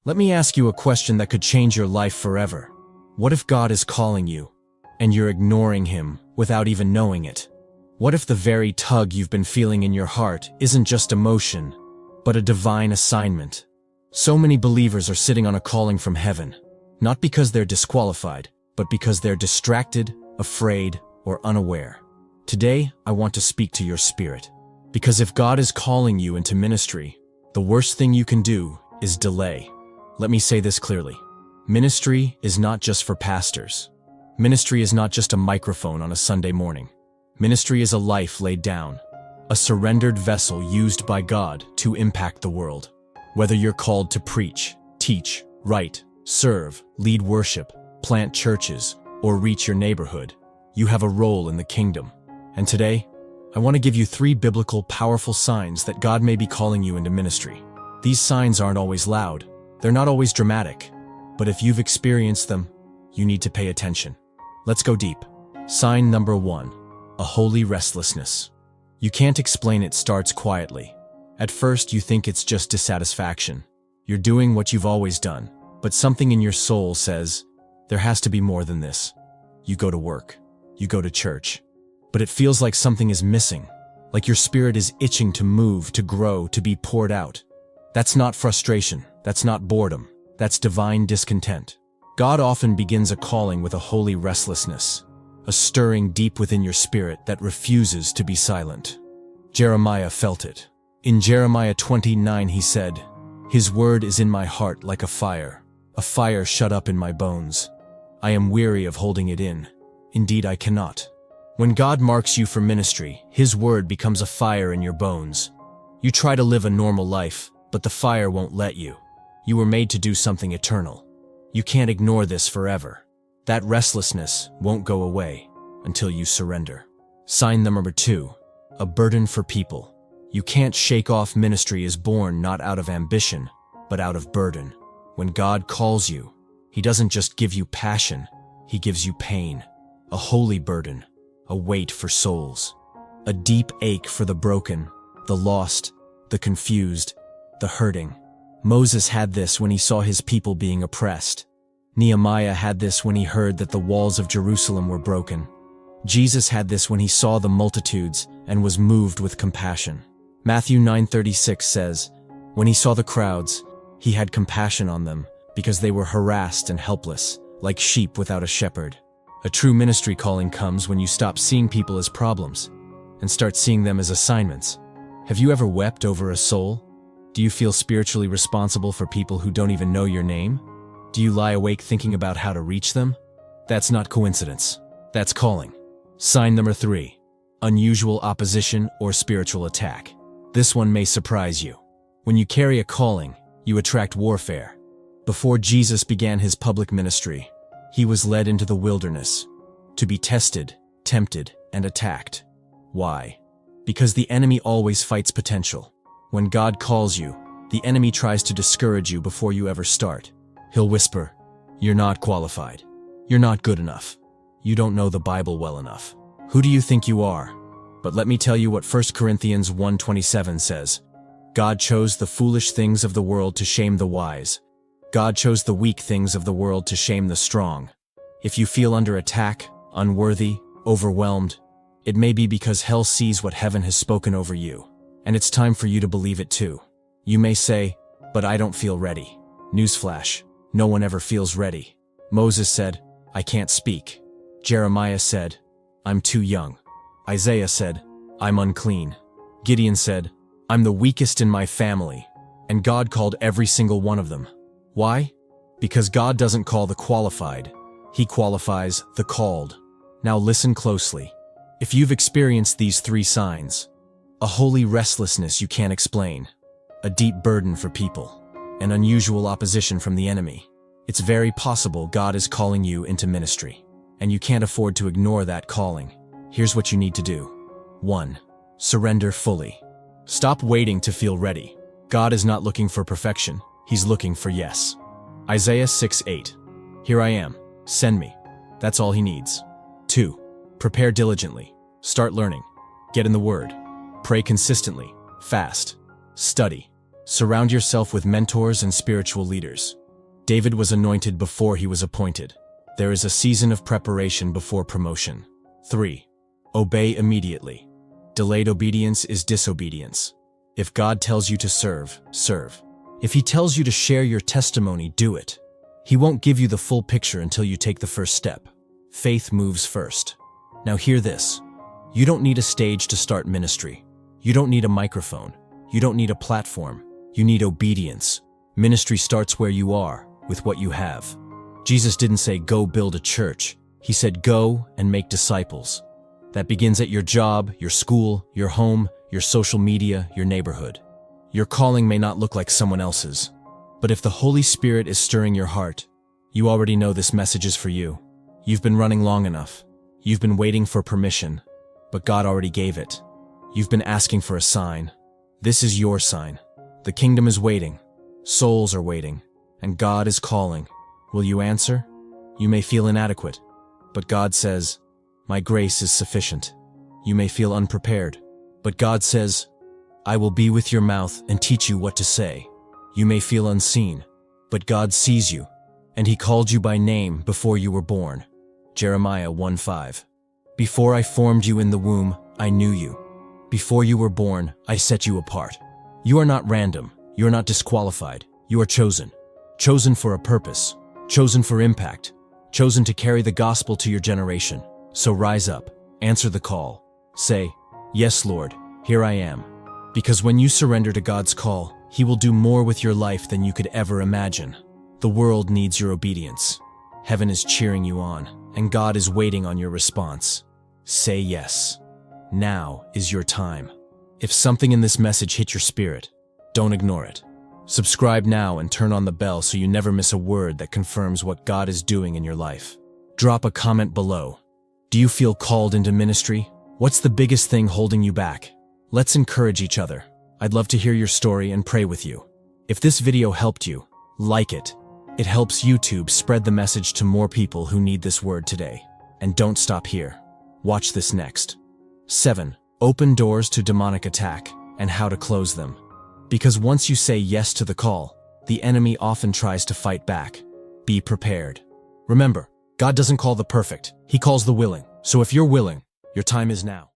Let me ask you a question that could change your life forever. What if God is calling you, and you're ignoring Him without even knowing it? What if the very tug you've been feeling in your heart isn't just emotion, but a divine assignment? So many believers are sitting on a calling from heaven, not because they're disqualified, but because they're distracted, afraid, or unaware. Today, I want to speak to your spirit. Because if God is calling you into ministry, the worst thing you can do is delay. Let me say this clearly. Ministry is not just for pastors. Ministry is not just a microphone on a Sunday morning. Ministry is a life laid down, a surrendered vessel used by God to impact the world. Whether you're called to preach, teach, write, serve, lead worship, plant churches, or reach your neighborhood, you have a role in the kingdom. And today, I want to give you 3 biblical, powerful signs that God may be calling you into ministry. These signs aren't always loud. They're not always dramatic. But if you've experienced them, you need to pay attention. Let's go deep. Sign number 1, a holy restlessness. You can't explain it. Starts quietly. At first, you think it's just dissatisfaction. You're doing what you've always done, but something in your soul says, there has to be more than this. You go to work. You go to church. But it feels like something is missing, like your spirit is itching to move, to grow, to be poured out. That's not frustration. That's not boredom. That's divine discontent. God often begins a calling with a holy restlessness, a stirring deep within your spirit that refuses to be silent. Jeremiah felt it. In Jeremiah 29, he said, "His word is in my heart like a fire shut up in my bones. I am weary of holding it in. Indeed, I cannot." When God marks you for ministry, His word becomes a fire in your bones. You try to live a normal life, but the fire won't let you. You were made to do something eternal. You can't ignore this forever. That restlessness won't go away until you surrender. Sign number 2, a burden for people. You can't shake off. Ministry is born not out of ambition, but out of burden. When God calls you, He doesn't just give you passion, He gives you pain, a holy burden, a weight for souls, a deep ache for the broken, the lost, the confused, the hurting. Moses had this when he saw his people being oppressed. Nehemiah had this when he heard that the walls of Jerusalem were broken. Jesus had this when he saw the multitudes and was moved with compassion. Matthew 9:36 says, "When he saw the crowds, he had compassion on them because they were harassed and helpless, like sheep without a shepherd." A true ministry calling comes when you stop seeing people as problems and start seeing them as assignments. Have you ever wept over a soul? Do you feel spiritually responsible for people who don't even know your name? Do you lie awake thinking about how to reach them? That's not coincidence. That's calling. Sign number 3, unusual opposition or spiritual attack. This one may surprise you. When you carry a calling, you attract warfare. Before Jesus began His public ministry, He was led into the wilderness to be tested, tempted, and attacked. Why? Because the enemy always fights potential. When God calls you, the enemy tries to discourage you before you ever start. He'll whisper, "You're not qualified. You're not good enough. You don't know the Bible well enough. Who do you think you are?" But let me tell you what 1 Corinthians 1:27 says. God chose the foolish things of the world to shame the wise. God chose the weak things of the world to shame the strong. If you feel under attack, unworthy, overwhelmed, it may be because hell sees what heaven has spoken over you, and it's time for you to believe it too. You may say, "But I don't feel ready." Newsflash, no one ever feels ready. Moses said, "I can't speak." Jeremiah said, "I'm too young." Isaiah said, "I'm unclean." Gideon said, "I'm the weakest in my family." And God called every single one of them. Why? Because God doesn't call the qualified. He qualifies the called. Now listen closely. If you've experienced these 3 signs, a holy restlessness you can't explain, a deep burden for people, and unusual opposition from the enemy, it's very possible God is calling you into ministry, and you can't afford to ignore that calling. Here's what you need to do. 1. Surrender fully. Stop waiting to feel ready. God is not looking for perfection. He's looking for yes. Isaiah 6:8. "Here I am. Send me." That's all He needs. 2. Prepare diligently. Start learning. Get in the Word. Pray consistently. Fast. Study. Surround yourself with mentors and spiritual leaders. David was anointed before he was appointed. There is a season of preparation before promotion. 3. Obey immediately. Delayed obedience is disobedience. If God tells you to serve, serve. If He tells you to share your testimony, do it. He won't give you the full picture until you take the first step. Faith moves first. Now hear this. You don't need a stage to start ministry. You don't need a microphone. You don't need a platform. You need obedience. Ministry starts where you are, with what you have. Jesus didn't say, go build a church. He said, go and make disciples. That begins at your job, your school, your home, your social media, your neighborhood. Your calling may not look like someone else's, but if the Holy Spirit is stirring your heart, you already know this message is for you. You've been running long enough. You've been waiting for permission, but God already gave it. You've been asking for a sign. This is your sign. The kingdom is waiting. Souls are waiting. And God is calling. Will you answer? You may feel inadequate, but God says, my grace is sufficient. You may feel unprepared, but God says, I will be with your mouth and teach you what to say. You may feel unseen, but God sees you, and He called you by name before you were born. Jeremiah 1:5. Before I formed you in the womb, I knew you. Before you were born, I set you apart. You are not random. You are not disqualified. You are chosen. Chosen for a purpose. Chosen for impact. Chosen to carry the gospel to your generation. So rise up. Answer the call. Say, yes, Lord, here I am. Because when you surrender to God's call, He will do more with your life than you could ever imagine. The world needs your obedience. Heaven is cheering you on, and God is waiting on your response. Say yes. Now is your time. If something in this message hit your spirit, don't ignore it. Subscribe now and turn on the bell so you never miss a word that confirms what God is doing in your life. Drop a comment below. Do you feel called into ministry? What's the biggest thing holding you back? Let's encourage each other. I'd love to hear your story and pray with you. If this video helped you, like it. It helps YouTube spread the message to more people who need this word today. And don't stop here. Watch this next. 7. Open doors to demonic attack and how to close them. Because once you say yes to the call, the enemy often tries to fight back. Be prepared. Remember, God doesn't call the perfect. He calls the willing. So if you're willing, your time is now.